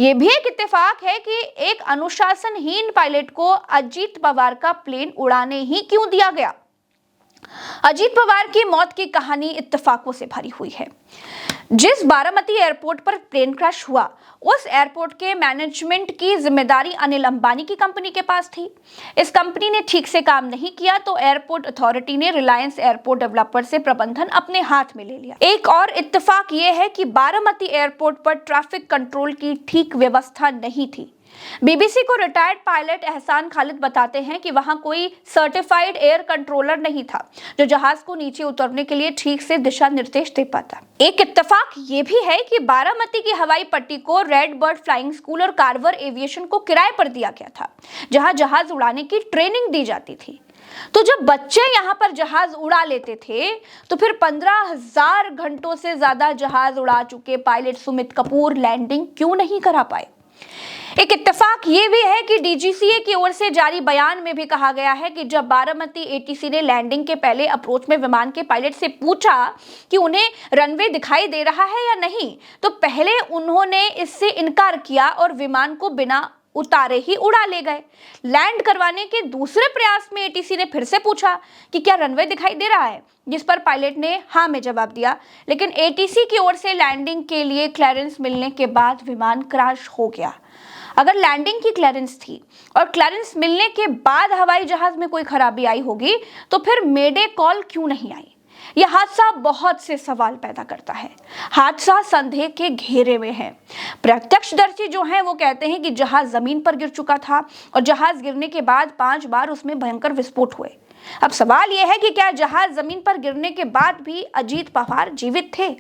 ये भी एक इत्तेफाक है कि एक अनुशासनहीन पायलट को अजीत पवार का प्लेन उड़ाने ही क्यों दिया गया। अजीत पवार की मौत की कहानी इत्तेफाकों से भरी हुई है। जिस बारामती एयरपोर्ट पर प्लेन क्रैश हुआ, उस एयरपोर्ट के मैनेजमेंट की जिम्मेदारी अनिल अंबानी की कंपनी के पास थी। इस कंपनी ने ठीक से काम नहीं किया तो एयरपोर्ट अथॉरिटी ने रिलायंस एयरपोर्ट डेवलपर से प्रबंधन अपने हाथ में ले लिया। एक और इत्तेफाक ये है कि बारामती एयरपोर्ट पर ट्रैफिक कंट्रोल की ठीक व्यवस्था नहीं थी। बीबीसी को रिटायर्ड पायलट एहसान खालिद बताते हैं कि वहां कोई सर्टिफाइड एयर कंट्रोलर नहीं था जो जहाज को नीचे उतरने के लिए ठीक से दिशा निर्देश दे पाता। एक इत्तेफाक ये भी है कि बारामती की हवाई पट्टी को रेड बर्ड फ्लाइंग स्कूल और कार्वर एविएशन को किराए पर दिया गया था, जहां जहाज उड़ाने की ट्रेनिंग दी जाती थी। तो जब बच्चे यहाँ पर जहाज उड़ा लेते थे तो फिर 15,000 घंटों से ज्यादा जहाज उड़ा चुके पायलट सुमित कपूर लैंडिंग क्यों नहीं करा पाए। एक इत्तेफाक ये भी है कि डीजीसीए की ओर से जारी बयान में भी कहा गया है कि जब बारामती एटीसी ने लैंडिंग के पहले अप्रोच में विमान के पायलट से पूछा कि उन्हें रनवे दिखाई दे रहा है या नहीं, तो पहले उन्होंने इससे इनकार किया और विमान को बिना उतारे ही उड़ा ले गए। लैंड करवाने के दूसरे प्रयास में एटीसी ने फिर से पूछा कि क्या रनवे दिखाई दे रहा है, जिस पर पायलट ने हाँ में जवाब दिया, लेकिन एटीसी की ओर से लैंडिंग के लिए क्लियरेंस मिलने के बाद विमान क्रैश हो गया। अगर लैंडिंग की क्लियरेंस थी और क्लियरेंस मिलने के बाद हवाई जहाज में कोई खराबी आई होगी तो फिर मेडे कॉल क्यों नहीं आई। यह हादसा बहुत से सवाल पैदा करता है। हादसा संदेह के घेरे में है। प्रत्यक्षदर्शी जो हैं वो कहते हैं कि जहाज जमीन पर गिर चुका था और जहाज गिरने के बाद 5 बार उसमें भयंकर विस्फोट हुए। अब सवाल यह है कि क्या जहाज जमीन पर गिरने के बाद भी अजीत पवार जीवित थे।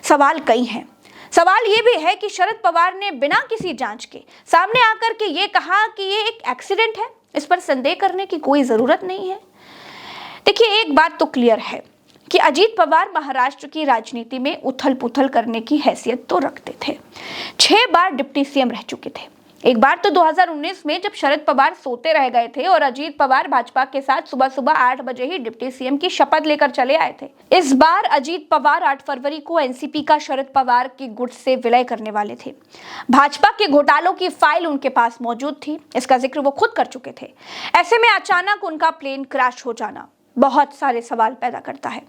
सवाल कई हैं। सवाल ये भी है कि शरद पवार ने बिना किसी जांच के सामने आकर के ये कहा कि ये एक एक्सीडेंट है। इस पर संदेह करने की कोई जरूरत नहीं है। देखिए, एक बात तो क्लियर है कि अजीत पवार महाराष्ट्र की राजनीति में उथल पुथल करने की हैसियत तो रखते थे। 6 बार डिप्टी सीएम रह चुके थे। एक बार तो 2019 में जब शरद पवार सोते रह गए थे और अजीत पवार भाजपा के साथ सुबह सुबह 8 बजे ही डिप्टी सीएम की शपथ लेकर चले आए थे। इस बार अजीत पवार 8 फरवरी को एनसीपी का शरद पवार के गुट से विलय करने वाले थे। भाजपा के घोटालों की फाइल उनके पास मौजूद थी, इसका जिक्र वो खुद कर चुके थे। ऐसे में अचानक उनका प्लेन क्रैश हो जाना बहुत सारे सवाल पैदा करता है।